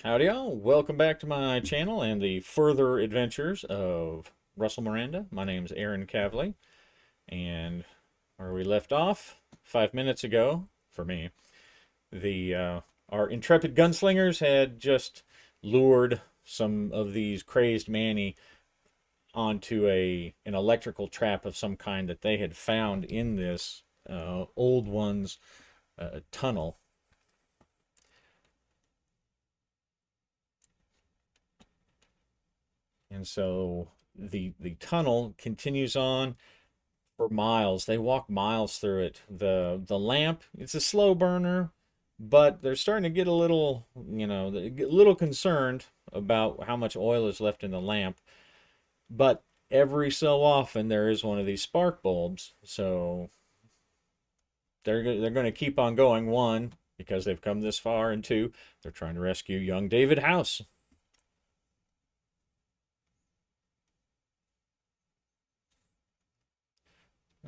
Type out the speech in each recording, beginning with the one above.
Howdy all, welcome back to my channel and the further adventures of Russell Miranda. My name is Aaron Cavley, and where we left off 5 minutes ago, for me, our intrepid gunslingers had just lured some of these crazed manny onto an electrical trap of some kind that they had found in this old one's tunnel. And so the tunnel continues on for miles. They walk miles through it. The lamp, it's a slow burner, but they're starting to get a little, a little concerned about how much oil is left in the lamp. But every so often there is one of these spark bulbs, so they're going to keep on going. One, because they've come this far, and two, they're trying to rescue young David House.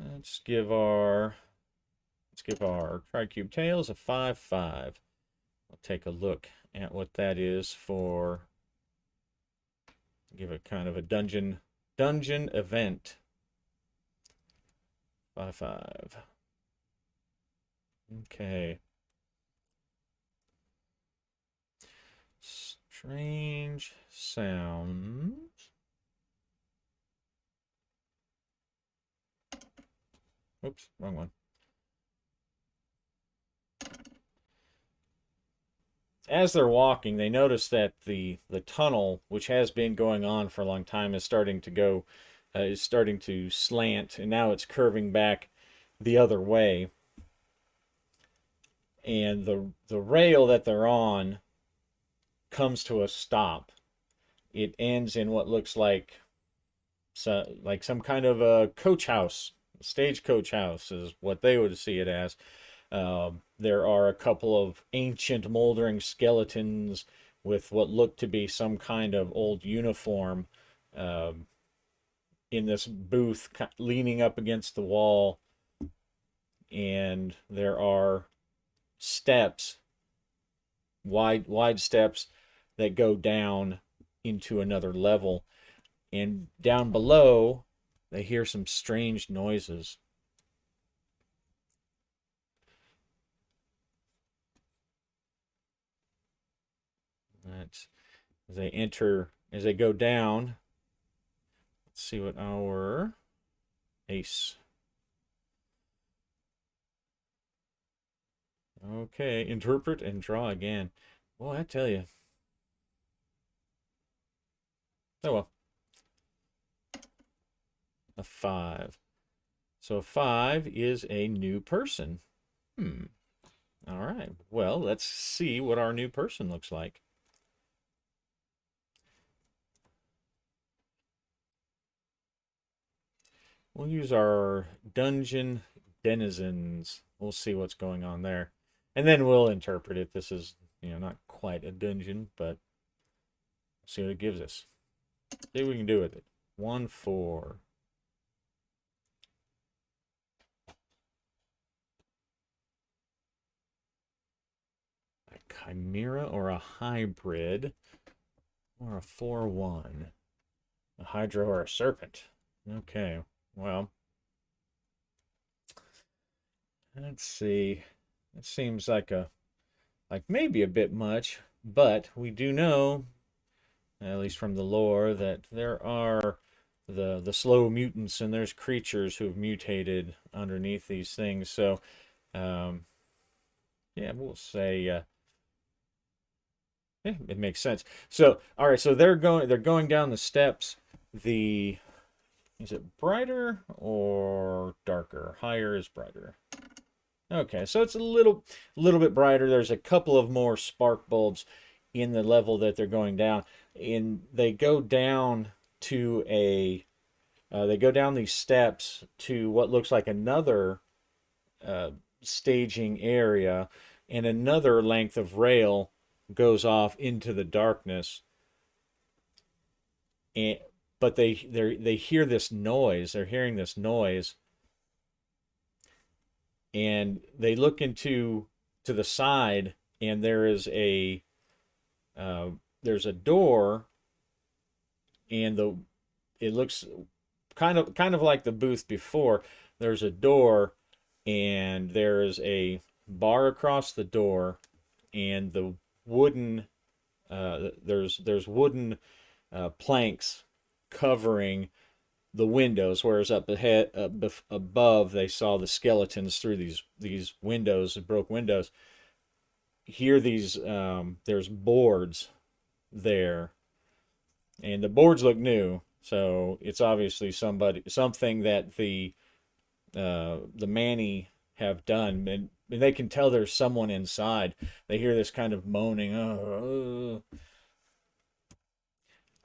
Let's give our Tricube Tails a 5/5. I'll take a look at what that is for. Give it kind of a dungeon event. 5/5. Okay. Strange sounds. Oops, wrong one. As they're walking, they notice that the tunnel, which has been going on for a long time, is starting to slant, and now it's curving back the other way. And the rail that they're on comes to a stop. It ends in what looks like some kind of a coach house, stagecoach house is what they would see it as. There are a couple of ancient moldering skeletons with what look to be some kind of old uniform in this booth leaning up against the wall. And there are steps, wide steps that go down into another level. And down below, they hear some strange noises. That's as they go down. Let's see what our ace. Okay, interpret and draw again. Boy, I tell you. Oh well. A 5. So a 5 is a new person. All right. Well, let's see what our new person looks like. We'll use our dungeon denizens. We'll see what's going on there. And then we'll interpret it. This is, not quite a dungeon, but see what it gives us. See what we can do with it. 1/4. A chimera or a hybrid, or a 4/1. A hydra or a serpent. Okay, well, let's see. It seems like maybe a bit much, but we do know, at least from the lore, that there are the slow mutants, and there's creatures who have mutated underneath these things. So, yeah, we'll say yeah, it makes sense. So, all right, so they're going down the steps. Is it brighter or darker? Higher is brighter. Okay, so it's a little bit brighter. There's a couple of more spark bulbs in the level that they're going down. And they go down to they go down these steps to what looks like another staging area, and another length of rail goes off into the darkness. But they hear this noise. They're hearing this noise, and they look to the side, and there is uh, there's a door, and it looks kind of like the booth before. There's a door, and there's a bar across the door, and the wooden there's wooden planks covering the windows, whereas up ahead, above, they saw the skeletons through these windows, broke windows. Here, there's boards there, and the boards look new, so it's obviously something that the Manny have done, and they can tell there's someone inside. They hear this kind of moaning,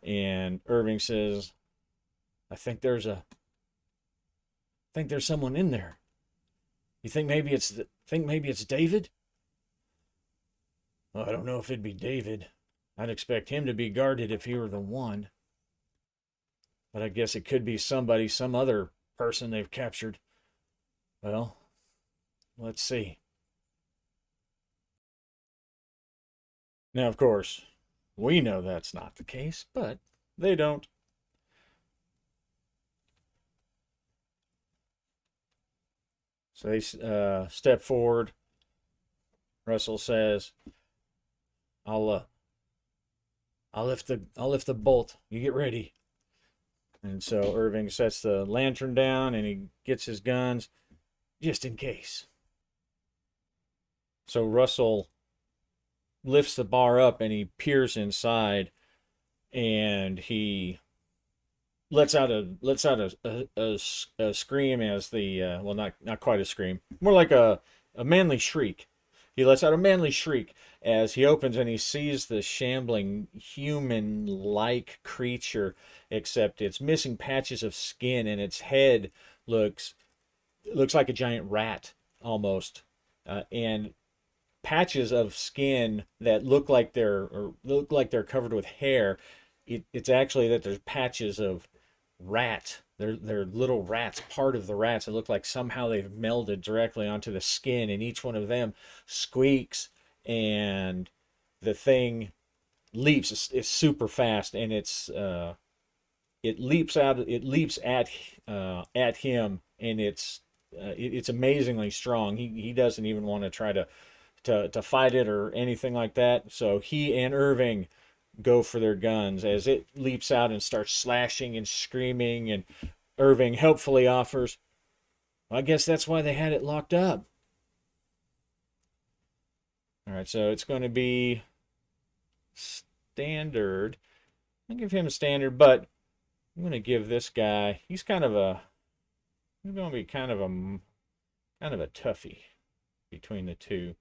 and Irving says, "I think there's someone in there. You think maybe it's David?" "Well, I don't know if it'd be David. I'd expect him to be guarded if he were the one. But I guess it could be some other person they've captured. Well, let's see." Now, of course, we know that's not the case, but they don't. So they step forward. Russell says, "I'll I'll lift the bolt. You get ready." And so Irving sets the lantern down and he gets his guns just in case. So Russell lifts the bar up and he peers inside, and he lets out a scream as the well, not quite a scream, more like a manly shriek. He lets out a manly shriek as he opens and he sees the shambling human-like creature, except it's missing patches of skin, and its head looks like a giant rat almost, and patches of skin that look like they're covered with hair. It's actually that there's patches of rat. They're little rats, part of the rats. It look like somehow they've melded directly onto the skin, and each one of them squeaks, and the thing leaps. It's super fast, and it leaps at him, and it's amazingly strong. He doesn't even want to try to fight it or anything like that. So he and Irving go for their guns as it leaps out and starts slashing and screaming, and Irving helpfully offers, "I guess that's why they had it locked up." All right, so it's going to be standard. I'll give him a standard, but I'm going to give this guy, he's going to be kind of a toughie between the two.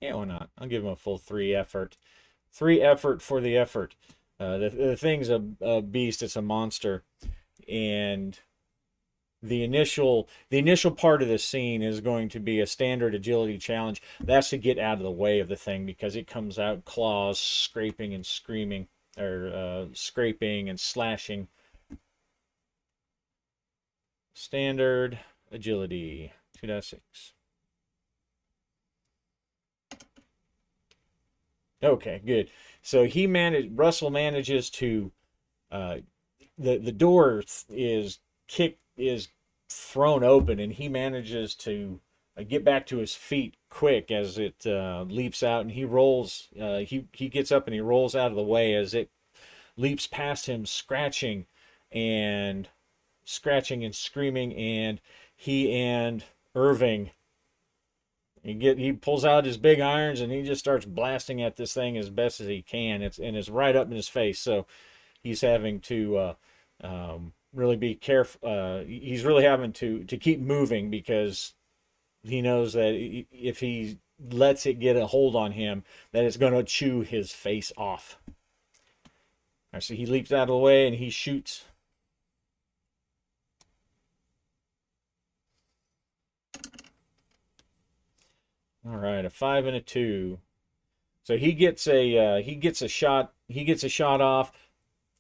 Yeah, why not? I'll give him a full 3 effort. 3 effort for the effort. The thing's a beast. It's a monster, and the initial part of this scene is going to be a standard agility challenge. That's to get out of the way of the thing because it comes out claws scraping and screaming, or scraping and slashing. Standard agility 2.6. Okay, good. So Russell manages to the door is thrown open, and he manages to get back to his feet quick as it leaps out, and he rolls. He gets up and he rolls out of the way as it leaps past him, and screaming, and he and Irving. He pulls out his big irons and he just starts blasting at this thing as best as he can. It's right up in his face, so he's having to really be careful. He's really having to keep moving because he knows that if he lets it get a hold on him, that it's going to chew his face off. All right, so he leaps out of the way and he shoots. All right, a 5 and a 2. So he gets a shot off,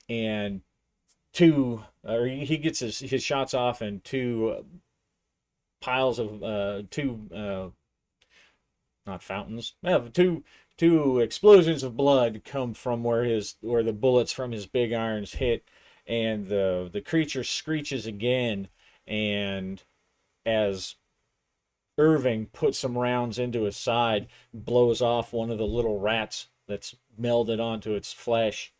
and he gets his shots off, and 2 piles of two not fountains, two explosions of blood come from where the bullets from his big irons hit, and the creature screeches again, and as Irving puts some rounds into his side, blows off one of the little rats that's melded onto its flesh.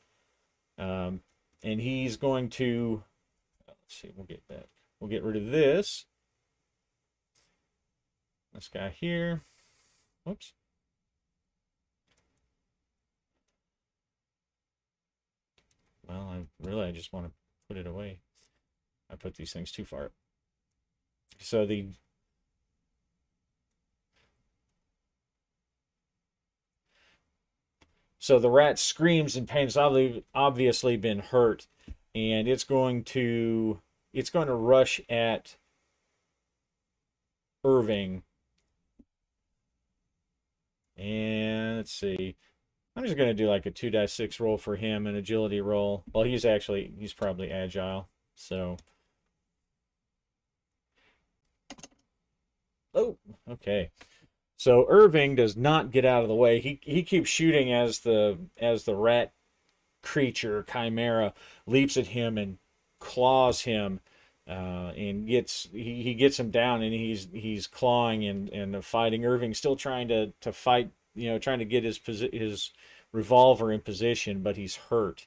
Um, and he's going to, let's see, we'll get that. We'll get rid of this. This guy here. Whoops. Well, I just want to put it away. I put these things too far. So the rat screams in pain. It's obviously been hurt, and it's going to rush at Irving. And let's see. I'm just going to do like a 2-6 roll for him, an agility roll. Well, he's probably agile. So, oh, okay. So Irving does not get out of the way. He keeps shooting as the rat creature chimera leaps at him and claws him, and he gets him down, and he's clawing and fighting. Irving still trying to fight, trying to get his revolver in position, but he's hurt.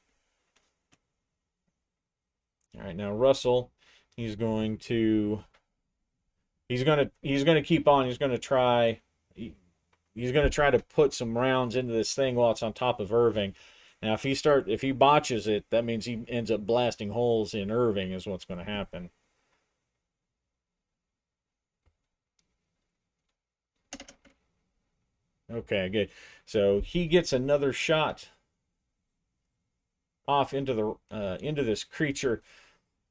All right, now Russell, he's going to keep on. He's going to try to put some rounds into this thing while it's on top of Irving. Now, if he botches it, that means he ends up blasting holes in Irving, is what's going to happen. Okay, good. So he gets another shot off into this creature.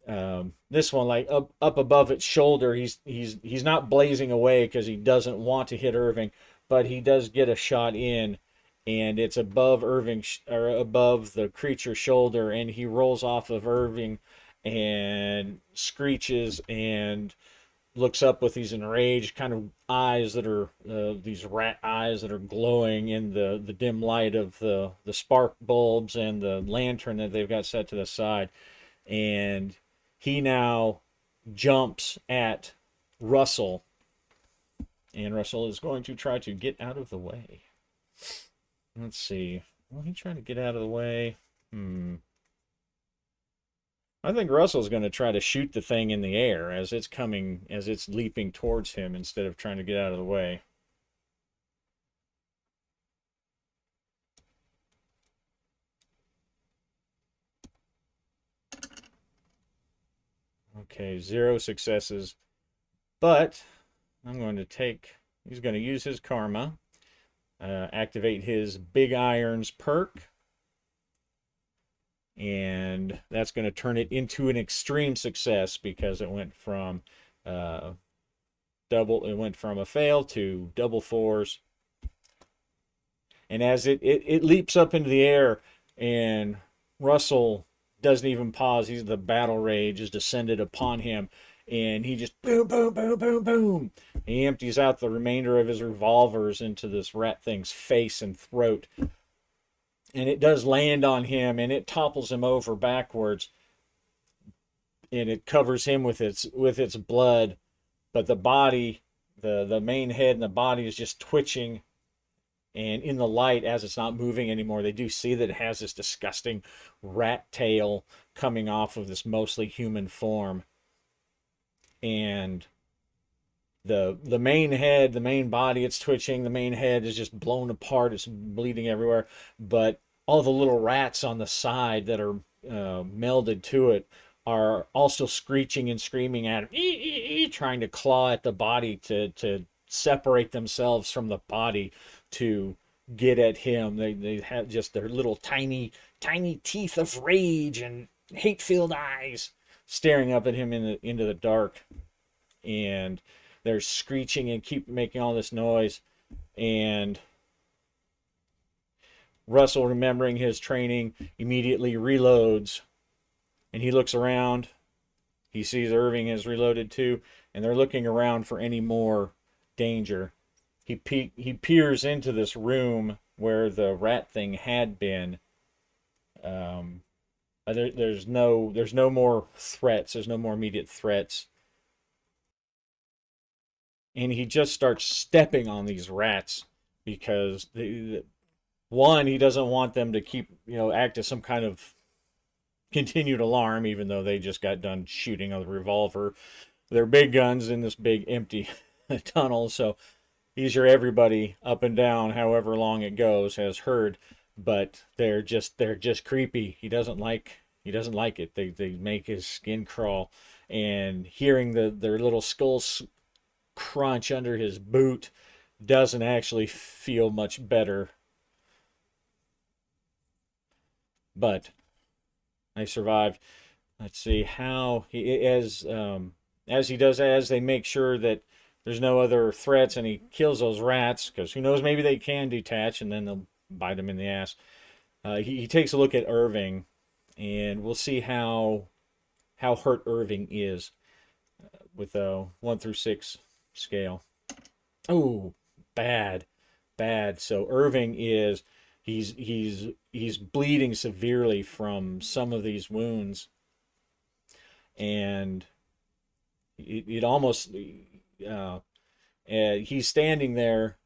This one, like up above its shoulder. He's not blazing away because he doesn't want to hit Irving, but he does get a shot in, and it's above Irving, or above the creature's shoulder, and he rolls off of Irving and screeches and looks up with these enraged kind of eyes that are these rat eyes that are glowing in the dim light of the spark bulbs and the lantern that they've got set to the side. And he now jumps at Russell, and Russell is going to try to get out of the way. Let's see. Will he try to get out of the way? I think Russell's going to try to shoot the thing in the air as it's leaping towards him instead of trying to get out of the way. Okay, 0 successes. But he's going to use his karma, activate his Big Irons perk, and that's going to turn it into an extreme success because it went from a fail to double fours. And as it leaps up into the air, and Russell doesn't even pause. The battle rage has descended upon him, and he just boom, boom, boom, boom, boom. He empties out the remainder of his revolvers into this rat thing's face and throat. And it does land on him, and it topples him over backwards, and it covers him with its blood. But the body, the main head and the body is just twitching. And in the light, as it's not moving anymore, they do see that it has this disgusting rat tail coming off of this mostly human form. And the main head, the main body, it's twitching. The main head is just blown apart. It's bleeding everywhere. But all the little rats on the side that are melded to it are also screeching and screaming at him, trying to claw at the body to separate themselves from the body to get at him. They have just their little tiny teeth of rage and hate-filled eyes staring up at him into the dark, and they're screeching and keep making all this noise. And Russell, remembering his training, immediately reloads, and he looks around, He sees Irving is reloaded too, and they're looking around for any more danger. He peers into this room where the rat thing had been. Um, there's no more threats. There's no more immediate threats, and he just starts stepping on these rats because one, he doesn't want them to keep act as some kind of continued alarm, even though they just got done shooting a revolver. They're big guns in this big empty tunnel, so he's your everybody up and down, however long it goes, has heard. But they're just creepy. He doesn't like it. They make his skin crawl, and hearing their little skulls crunch under his boot doesn't actually feel much better. But I survived. Let's see how he as he does as they make sure that there's no other threats, and he kills those rats because who knows, maybe they can detach and then they'll bite him in the ass. He takes a look at Irving, and we'll see how hurt Irving is with a 1 through 6 scale. Oh, bad, bad. So Irving is he's bleeding severely from some of these wounds, and it almost he's standing there.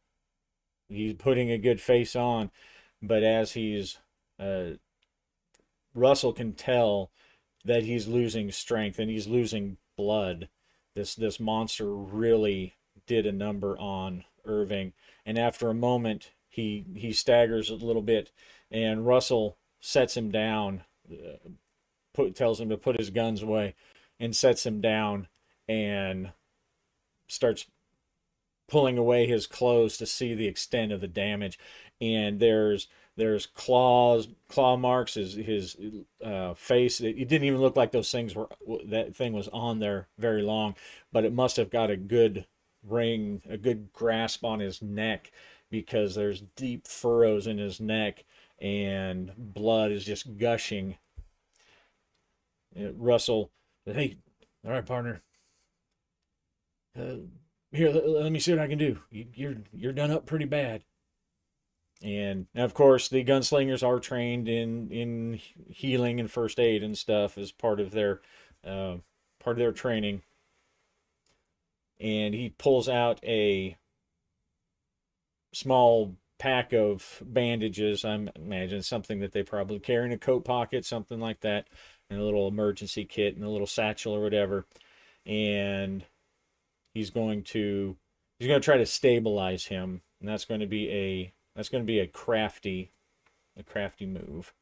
He's putting a good face on, but as he's Russell can tell that he's losing strength and he's losing blood. This monster really did a number on Irving, and after a moment, he staggers a little bit, and Russell sets him down, tells him to put his guns away, and sets him down, and starts pulling away his clothes to see the extent of the damage. And there's claw marks. His face. It didn't even look like that thing was on there very long, but it must have got a good grasp on his neck, because there's deep furrows in his neck and blood is just gushing. Russell, hey, all right, partner. Here, let me see what I can do. You're done up pretty bad. And of course, the gunslingers are trained in healing and first aid and stuff as uh, part of their training. And he pulls out a small pack of bandages. I imagine something that they probably carry in a coat pocket, something like that, and a little emergency kit and a little satchel or whatever. And he's going to try to stabilize him, and that's going to be a crafty move.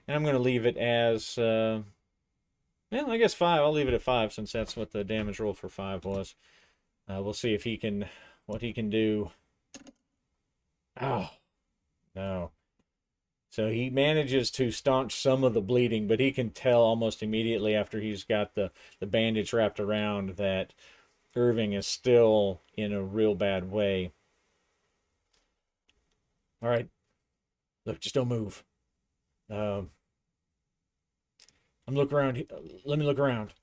And I'm going to leave it as yeah, I guess 5. I'll leave it at 5 since that's what the damage roll for 5 was. We'll see if what he can do. Oh, no. So he manages to staunch some of the bleeding, but he can tell almost immediately after he's got the bandage wrapped around that Irving is still in a real bad way. All right, look, just don't move. Um, I'm look around. Let me look around.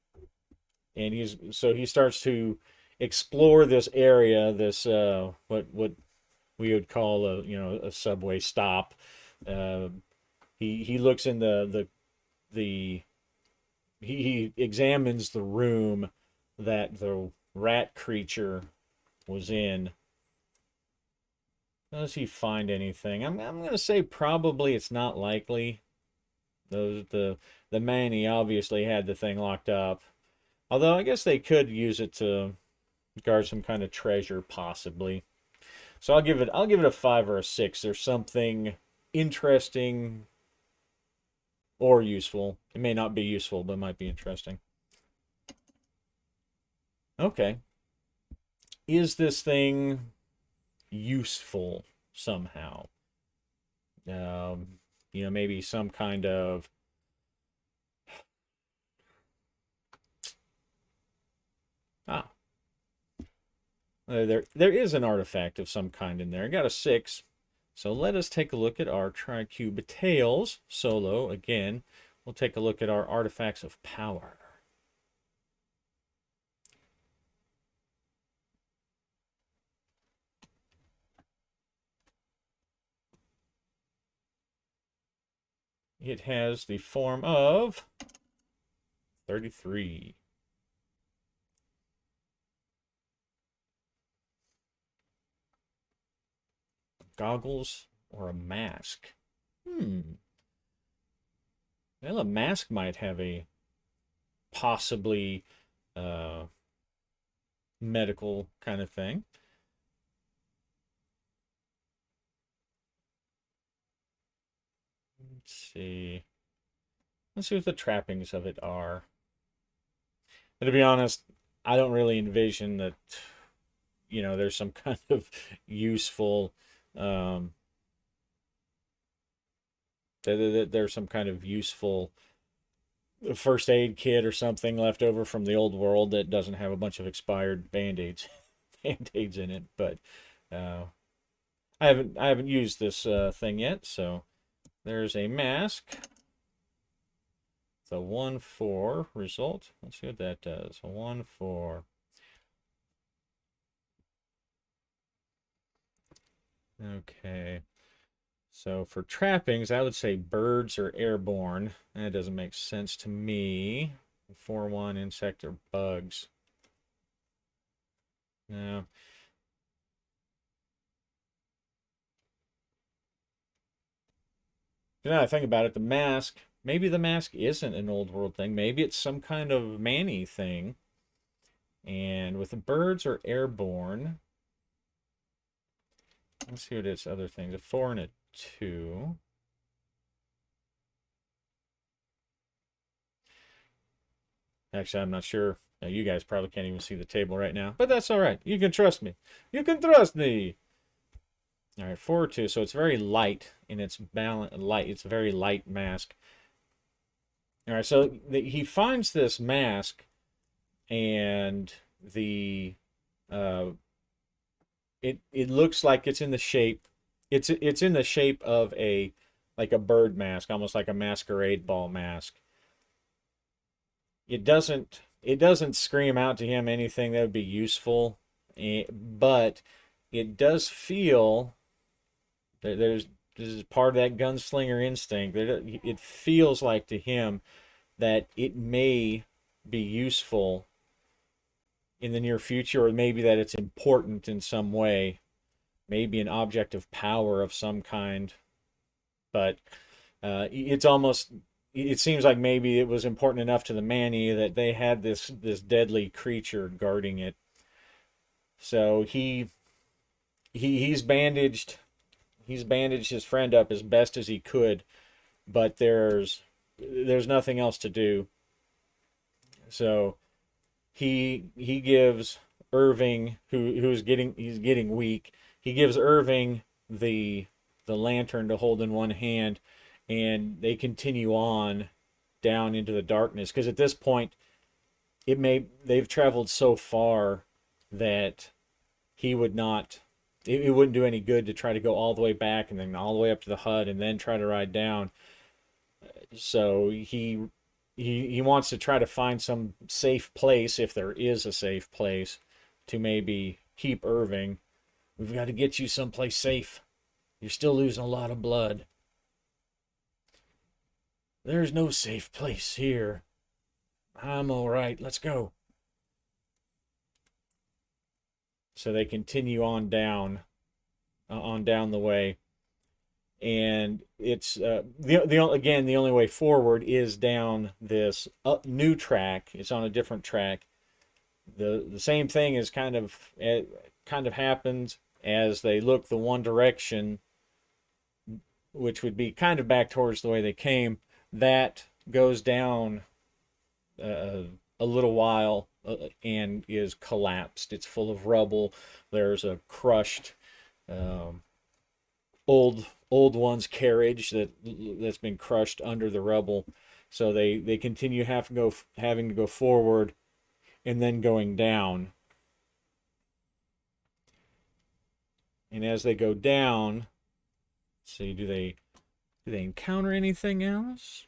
And he starts to explore this area, this what we would call a subway stop. Uh, he looks in the he examines the room that the rat creature was in. Does he find anything? I'm gonna say probably it's not likely. The man, he obviously had the thing locked up. Although I guess they could use it to guard some kind of treasure, possibly. So I'll give it a 5 or a 6. There's something interesting or useful. It may not be useful, but it might be interesting. Okay. Is this thing useful somehow? Maybe some kind of ah, there is an artifact of some kind in there. I got a 6. So let us take a look at our Tricube Tails solo again. We'll take a look at our artifacts of power. It has the form of 33. Goggles or a mask? Well, a mask might have a possibly uh, medical kind of thing. Let's see. Let's see what the trappings of it are. And to be honest, I don't really envision that, there's some kind of useful, um, there's some kind of useful first aid kit or something left over from the old world that doesn't have a bunch of expired band-aids, band-aids in it. But uh, I haven't used this thing yet, so there's a mask. The 1-4 result. Let's see what that does. 1-4. Okay. So for trappings, I would say birds are airborne. That doesn't make sense to me. 4-1 insect or bugs. No. Now I think about it, the mask. Maybe the mask isn't an old world thing. Maybe it's some kind of Manny thing. And with the birds are airborne. Let's see what its other things. A 4 and a 2. Actually, I'm not sure. Now, you guys probably can't even see the table right now, but that's all right. You can trust me. You can trust me. All right, 4-2. So it's very light in its balance. Light. It's a very light mask. All right, so he finds this mask, and the it looks like it's in the shape. It's in the shape of a like a bird mask, almost like a masquerade ball mask. It doesn't scream out to him anything that would be useful, but it does feel that this is part of that gunslinger instinct. It feels like to him that it may be useful in the near future, or maybe that it's important in some way, maybe an object of power of some kind. But it's almost it seems like maybe it was important enough to the Manny that they had this deadly creature guarding it. So he's bandaged his friend up as best as he could, but there's nothing else to do. So he gives Irving, he's getting weak. He gives Irving the lantern to hold in one hand, and they continue on down into the darkness, because at this point they've traveled so far that he would not it wouldn't do any good to try to go all the way back and then all the way up to the hut and then try to ride down. So he wants to try to find some safe place, if there is a safe place, to maybe keep Irving. We've got to get you someplace safe. You're still losing a lot of blood. There's no safe place here. I'm all right. Let's go. So they continue on down the way, and it's the only way forward is down this new track. It's on a different track. The same thing is kind of happens as they look the one direction, which would be kind of back towards the way they came. That goes down a little while and is collapsed. It's full of rubble. There's a crushed old one's carriage that's been crushed under the rubble. So they continue having to go forward and then going down. And as they go down, See, do they encounter anything else?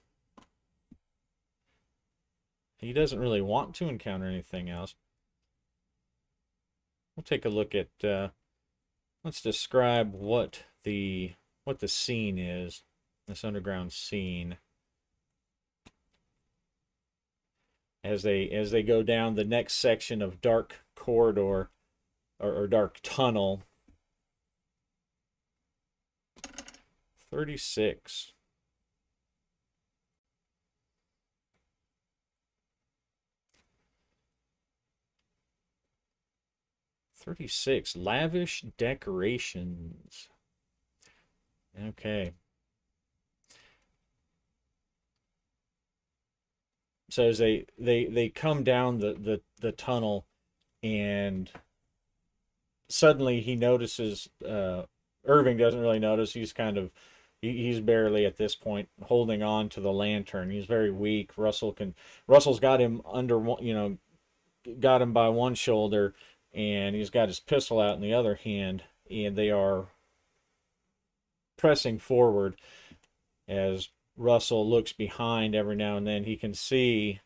He doesn't really want to encounter anything else. We'll take a look at let's describe what the scene is. This underground scene. As they go down the next section of dark corridor or dark tunnel. 36. 36. Lavish decorations. Okay. So as they come down the tunnel, and suddenly he notices, Irving doesn't really notice. He's kind of he's barely at this point holding on to the lantern. He's very weak. Russell's got him under got him by one shoulder, and he's got his pistol out in the other hand, and they are pressing forward. As Russell looks behind every now and then, he can see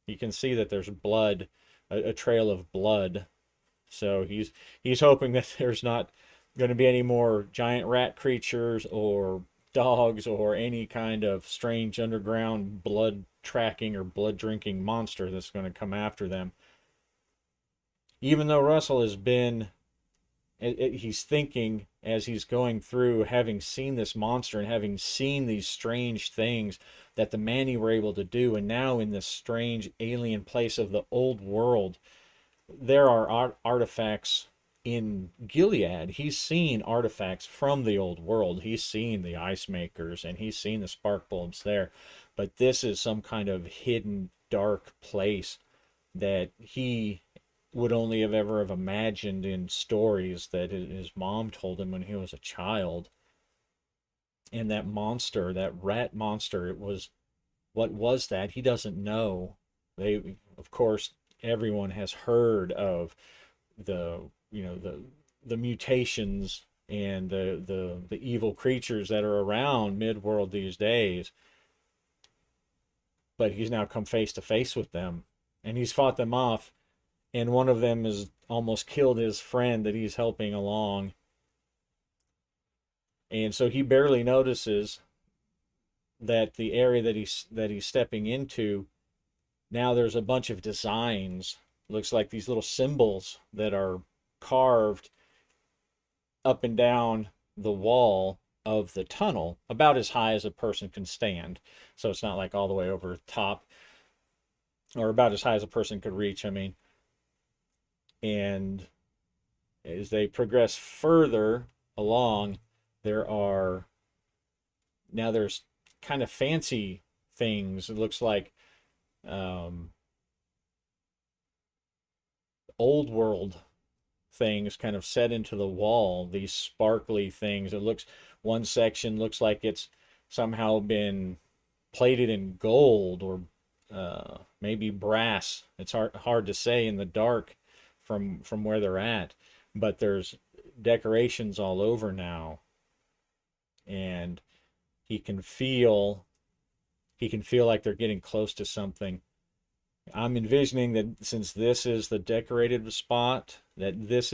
that there's blood, a trail of blood. So he's hoping that there's not going to be any more giant rat creatures or dogs or any kind of strange underground blood tracking or blood drinking monster that's going to come after them. Even though Russell has been, he's thinking as he's going through, having seen this monster and having seen these strange things that the Manni were able to do, and now in this strange alien place of the old world, there are artifacts in Gilead. He's seen artifacts from the old world. He's seen the ice makers and he's seen the spark bulbs there. But this is some kind of hidden, dark place that he would only have imagined in stories that his mom told him when he was a child. And that monster, that rat monster, what was that? He doesn't know. Of course, everyone has heard of the the mutations and the evil creatures that are around Midworld these days. But he's now come face to face with them, and he's fought them off. And one of them has almost killed his friend that he's helping along. And so he barely notices that the area that he's stepping into, now there's a bunch of designs. Looks like these little symbols that are carved up and down the wall of the tunnel, about as high as a person can stand. So it's not like all the way over top, or about as high as a person could reach, I mean. And as they progress further along, there's kind of fancy things. It looks like old world things kind of set into the wall, these sparkly things. One section looks like it's somehow been plated in gold or maybe brass. It's hard to say in the dark from where they're at, but there's decorations all over now, and he can feel like they're getting close to something. I'm envisioning that since this is the decorated spot, that this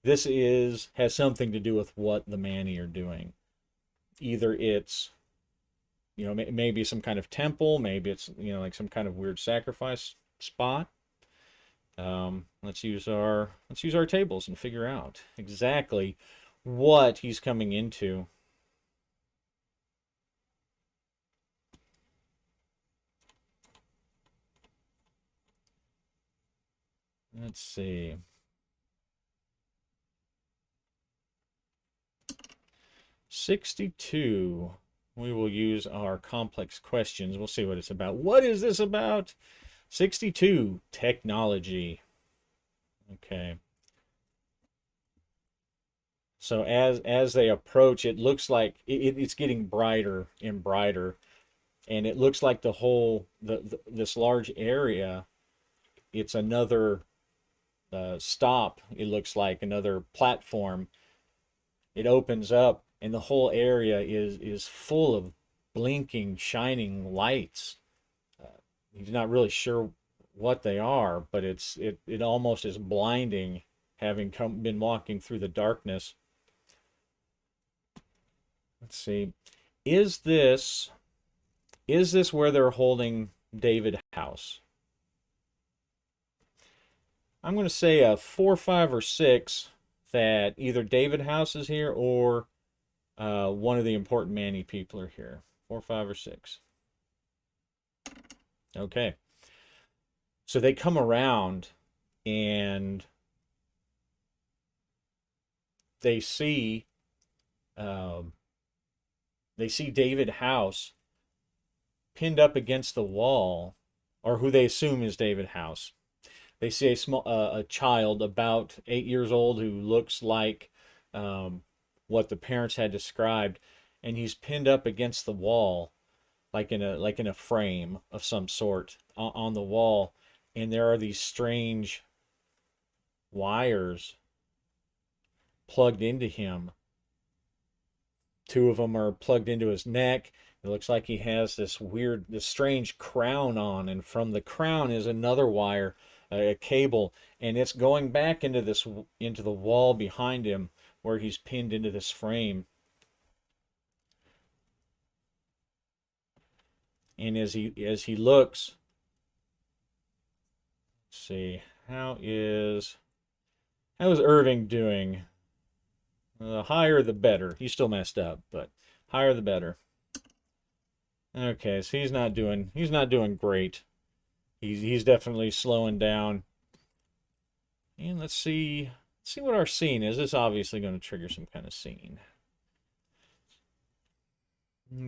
has something to do with what the Manni are doing. Either it's maybe some kind of temple, maybe it's like some kind of weird sacrifice spot. Let's use our tables and figure out exactly what he's coming into. Let's see. '62. We will use our complex questions. We'll see what it's about. What is this about? '62. Technology. Okay. So as they approach, it looks like it's getting brighter and brighter, and it looks like this large area. It's another stop. It looks like another platform. it opens up, and the whole area is full of blinking, shining lights. He's not really sure what they are, but it almost is blinding, having been walking through the darkness. Let's see. Is this is this where they're holding David House? I'm going to say a 4, 5, or 6 that either David House is here or one of the important Manny people are here. 4, 5, or 6. Okay. So they come around and they see um, David House pinned up against the wall, or who they assume is David House. They see a child about 8 years old who looks like what the parents had described, and he's pinned up against the wall, like in a frame of some sort on the wall, and there are these strange wires plugged into him. 2 of them are plugged into his neck. It looks like he has this strange crown on, and from the crown is another wire, a cable, and it's going back into the wall behind him where he's pinned into this frame. And as he looks, let's see, how is Irving doing? The higher the better. He's still messed up, but higher the better. Okay, so he's not doing great. He's definitely slowing down. And let's see what our scene is. This is obviously going to trigger some kind of scene.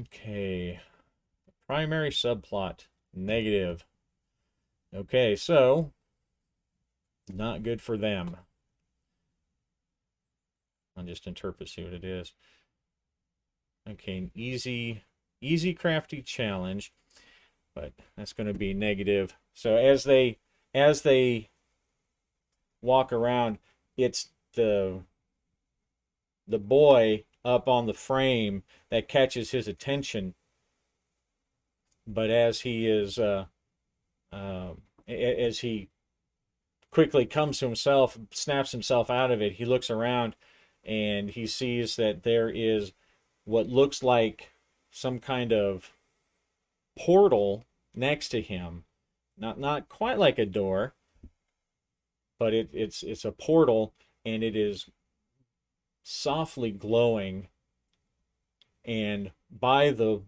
Okay. Primary subplot, negative. Okay, so not good for them. I'll just interpret, see what it is. Okay, an easy crafty challenge, but that's going to be negative. So as they walk around, it's the boy up on the frame that catches his attention. But as he quickly comes to himself, snaps himself out of it, he looks around and he sees that there is what looks like some kind of portal next to him. Not quite like a door, but it's a portal, and it is softly glowing. And by the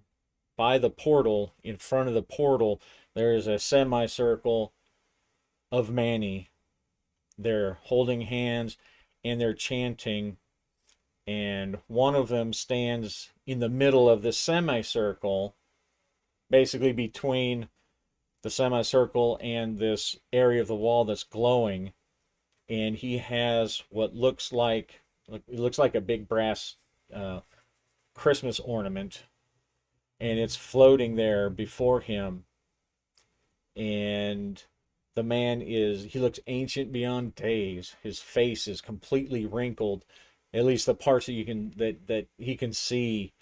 portal, in front of the portal, there is a semicircle of Manny. They're holding hands and they're chanting, and one of them stands in the middle of the semicircle, basically between the semicircle and this area of the wall that's glowing, and he has what looks like a big brass Christmas ornament, and it's floating there before him. And the man he looks ancient beyond days. His face is completely wrinkled, at least the parts that he can see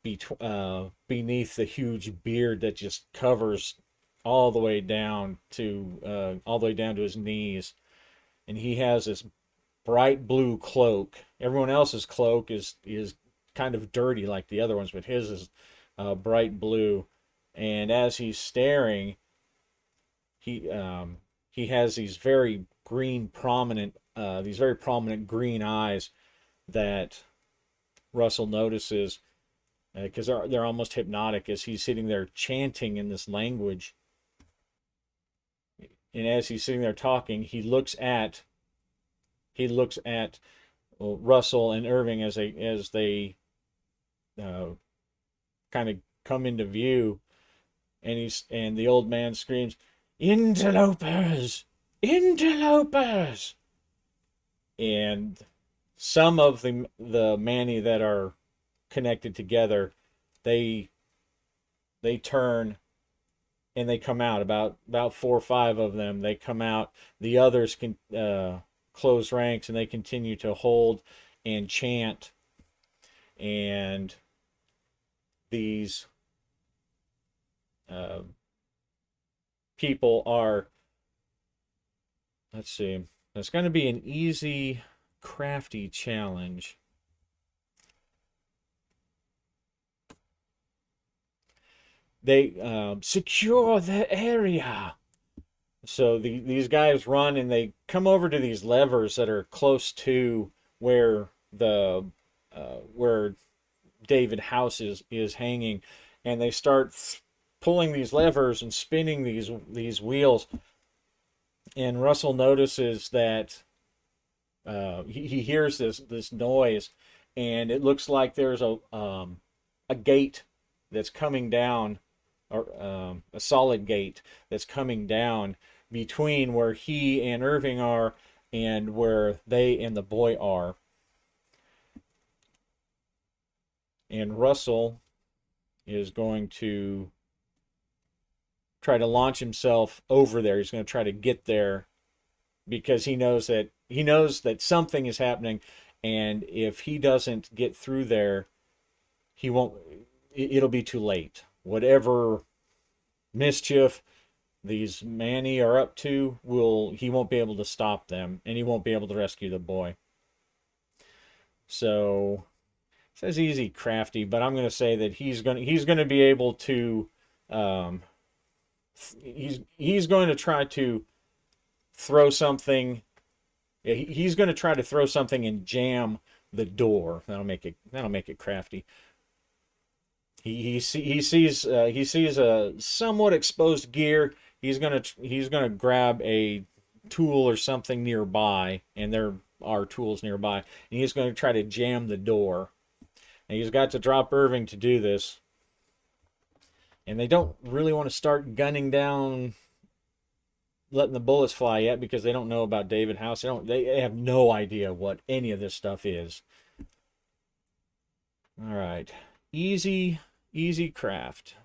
beneath the huge beard that just covers all the way down to his knees. And he has this bright blue cloak. Everyone else's cloak is kind of dirty like the other ones, but his is bright blue. And as he's staring, he has these very prominent green eyes that Russell notices, because they're almost hypnotic as he's sitting there chanting in this language. And as he's sitting there talking, he looks at Russell and Irving as they kind of come into view, and the old man screams, "Interlopers! Interlopers!" And some of the Manny that are connected together, they turn and they come out. About 4 or 5 of them, they come out. The others can close ranks, and they continue to hold and chant and these uh, people are, let's see, it's going to be an easy, crafty challenge. They secure the area. So these guys run and they come over to these levers that are close to where where David House is hanging, and they start pulling these levers and spinning these wheels. And Russell notices that he hears this noise, and it looks like there's a gate that's coming down, or a solid gate that's coming down between where he and Irving are and where they and the boy are. And Russell is going to try to launch himself over there. He's going to try to get there because he knows that something is happening, and if he doesn't get through there, he won't. It'll be too late. Whatever mischief these Manny are up to, he won't be able to stop them, and he won't be able to rescue the boy. So it says easy, crafty, but I'm going to say that he's going to be able to. He's going to try to throw something. He's going to try to throw something and jam the door. That'll make it crafty. He sees a somewhat exposed gear. He's gonna grab a tool or something nearby, and there are tools nearby, and he's going to try to jam the door. And he's got to drop Irving to do this. And they don't really want to start gunning down, letting the bullets fly yet, because they don't know about David House. They have no idea what any of this stuff is. All right, easy craft.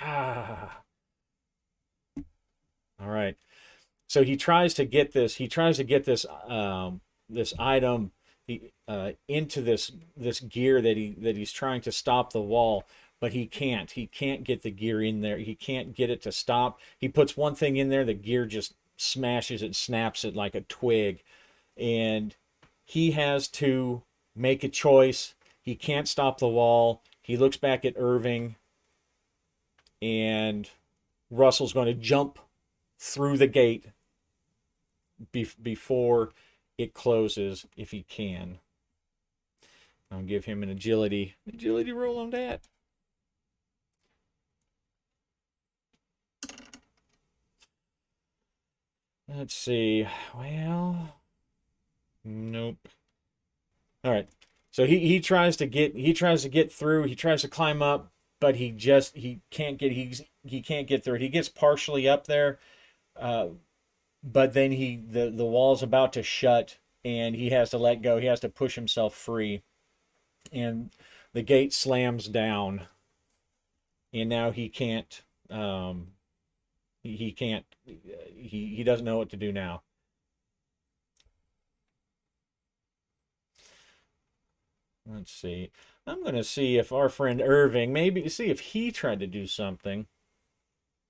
All right. So he tries to get this. This item into this gear that he's trying to stop the wall, but he can't. He can't get the gear in there. He can't get it to stop. He puts one thing in there, the gear just smashes it, snaps it like a twig, and he has to make a choice. He can't stop the wall. He looks back at Irving, and Russell's going to jump through the gate before it closes if he can. I'll give him an agility roll on that. Let's see. Well, nope. All right. So he tries to get through. He tries to climb up, but he can't get through it. He gets partially up there, but then the wall's about to shut, and he has to let go. He has to push himself free, and the gate slams down, and now he can't. He can't. He doesn't know what to do now. Let's see. I'm going to see if our friend Irving, maybe see if he tried to do something.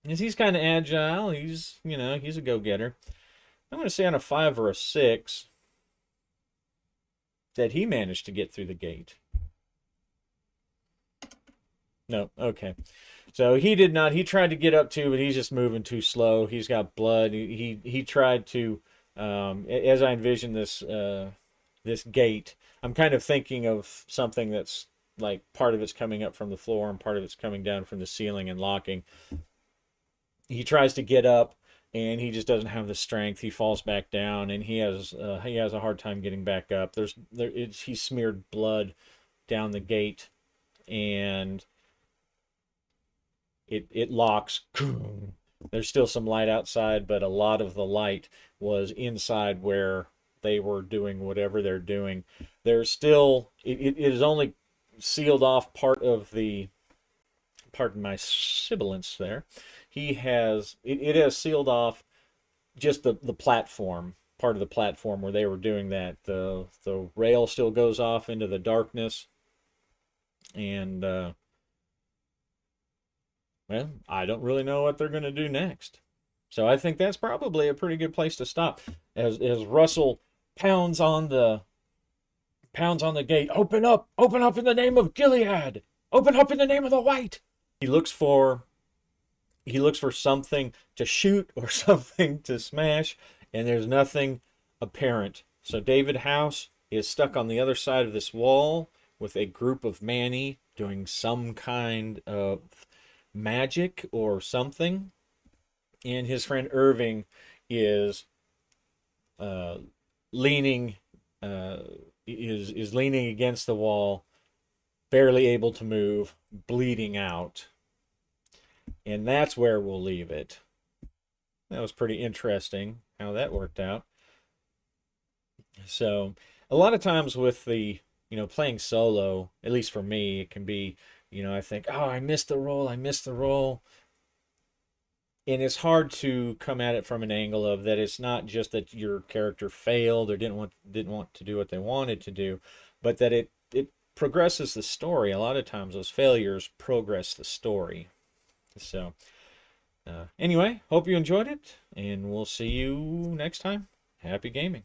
Because he's kind of agile. He's a go-getter. I'm going to say on a 5 or a 6 that he managed to get through the gate. No, okay. So he did not. He tried to get up too, but he's just moving too slow. He's got blood. He tried to, as I envision this gate, I'm kind of thinking of something that's like part of it's coming up from the floor and part of it's coming down from the ceiling and locking. He tries to get up, and he just doesn't have the strength. He falls back down, and he has a hard time getting back up. He smeared blood down the gate, and it locks. There's still some light outside, but a lot of the light was inside where they were doing whatever they're doing. There's still it is only sealed off part of the, pardon my sibilance there. It has sealed off just the platform, part of the platform where they were doing that. The rail still goes off into the darkness, and well, I don't really know what they're going to do next. So I think that's probably a pretty good place to stop. As Russell pounds on the gate, open up in the name of Gilead, open up in the name of the White. He looks for something to shoot or something to smash, and there's nothing apparent. So David House is stuck on the other side of this wall with a group of Manny doing some kind of magic or something, and his friend Irving is uh, leaning is leaning against the wall, barely able to move, bleeding out. And that's where we'll leave it. That was pretty interesting how that worked out. So, a lot of times with the, playing solo, at least for me, it can be, I think, oh, I missed the role, I missed the role. And it's hard to come at it from an angle of that it's not just that your character failed or didn't want to do what they wanted to do, but that it progresses the story. A lot of times those failures progress the story. So, anyway, hope you enjoyed it, and we'll see you next time. Happy gaming.